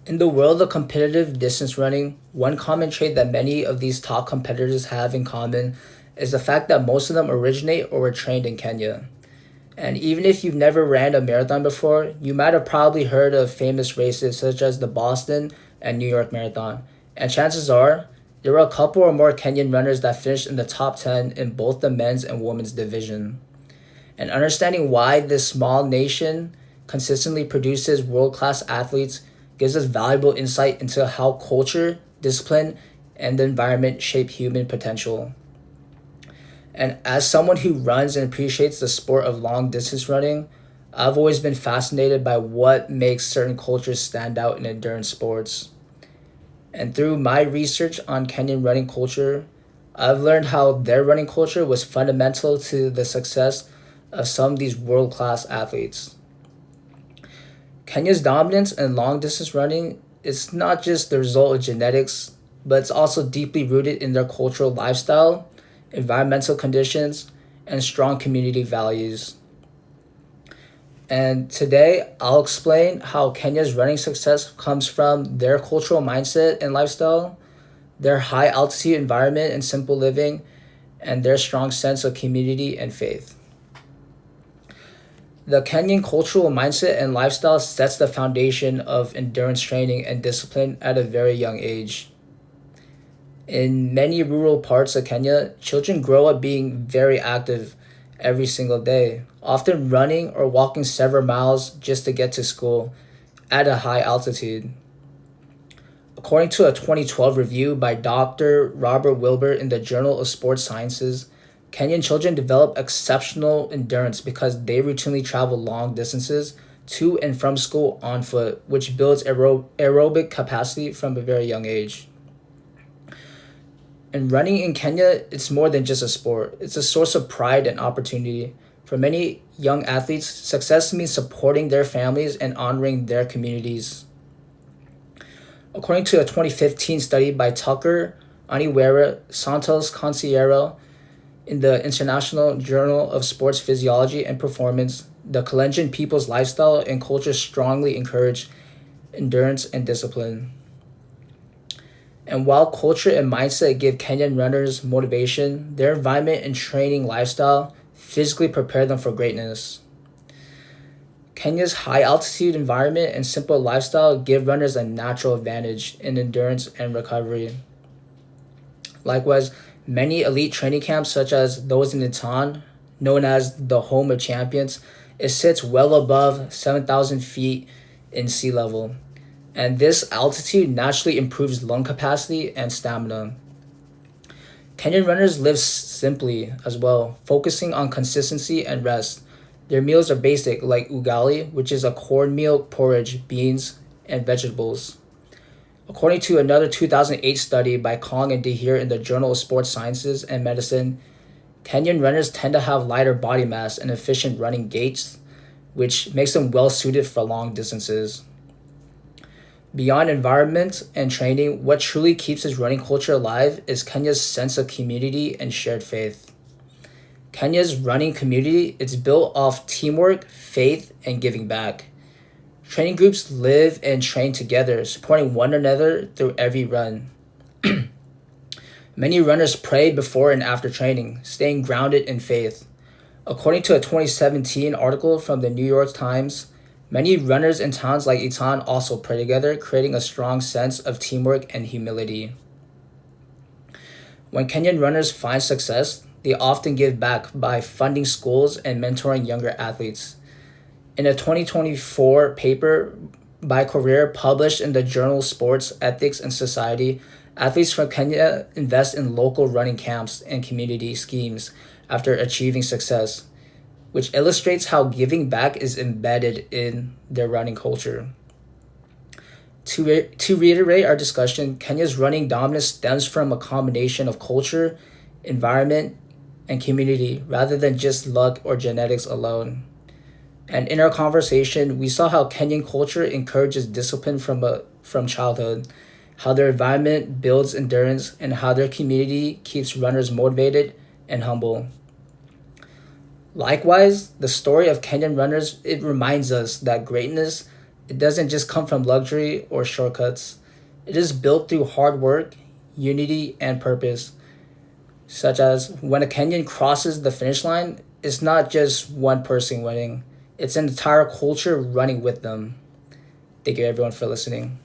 In the world of competitive distance running, one common trait that many of these top competitors have in common is the fact that most of them originate or were trained in Kenya. And even if you've never ran a marathon before, you might have probably heard of famous races such as the Boston and New York Marathon. And chances are, there were a couple or more Kenyan runners that finished in the top 10 in both the men's and women's division. And understanding why this small nation consistently produces world class athletes gives us valuable insight into how culture, discipline, and the environment shape human potential. And as someone who runs and appreciates the sport of long distance running, I've always been fascinated by what makes certain cultures stand out in endurance sports. And through my research on Kenyan running culture, I've learned how their running culture was fundamental to the success of some of these world class athletes. Kenya's dominance in long distance running is not just the result of genetics, but it's also deeply rooted in their cultural lifestyle, environmental conditions, and strong community values. And today, I'll explain how Kenya's running success comes from their cultural mindset and lifestyle, their high altitude environment and simple living, and their strong sense of community and faith. The Kenyan cultural mindset and lifestyle sets the foundation of endurance training and discipline at a very young age. In many rural parts of Kenya, children grow up being very active every single day, often running or walking several miles just to get to school at a high altitude. According to a 2012 review by Dr. Robert Wilbur in the Journal of Sports Sciences, Kenyan children develop exceptional endurance because they routinely travel long distances to and from school on foot, which builds aerobic capacity from a very young age. And running in Kenya, it's more than just a sport. It's a source of pride and opportunity. For many young athletes, success means supporting their families and honoring their communities. According to a 2015 study by Tucker, Aniwera, Santos Consiero, in the International Journal of Sports Physiology and Performance, the Kalenjin people's lifestyle and culture strongly encourage endurance and discipline. And while culture and mindset give Kenyan runners motivation, their environment and training lifestyle physically prepare them for greatness. Kenya's high altitude environment and simple lifestyle give runners a natural advantage in endurance and recovery. Likewise, many elite training camps, such as those in Itan, known as the home of champions, it sits well above 7,000 feet in sea level. And this altitude naturally improves lung capacity and stamina. Kenyan runners live simply as well, focusing on consistency and rest. Their meals are basic, like ugali, which is a cornmeal porridge, beans, and vegetables. According to another 2008 study by Kong and Dehir in the Journal of Sports Sciences and Medicine, Kenyan runners tend to have lighter body mass and efficient running gaits, which makes them well suited for long distances. Beyond environment and training, what truly keeps its running culture alive is Kenya's sense of community and shared faith. Kenya's running community is built off teamwork, faith, and giving back. Training groups live and train together, supporting one another through every run. Many runners pray before and after training, staying grounded in faith. According to a 2017 article from the New York Times, many runners in towns like Itan also pray together, creating a strong sense of teamwork and humility. When Kenyan runners find success, they often give back by funding schools and mentoring younger athletes. In a 2024 paper by Career published in the journal Sports, Ethics, and Society, athletes from Kenya invest in local running camps and community schemes after achieving success, which illustrates how giving back is embedded in their running culture. To reiterate our discussion, Kenya's running dominance stems from a combination of culture, environment, and community rather than just luck or genetics alone. And in our conversation, we saw how Kenyan culture encourages discipline from childhood, how their environment builds endurance, and how their community keeps runners motivated and humble. Likewise, the story of Kenyan runners, it reminds us that greatness It doesn't just come from luxury or shortcuts. It is built through hard work, unity, and purpose, such as when a Kenyan crosses the finish line, it's not just one person winning, it's an entire culture running with them. Thank you, everyone, for listening.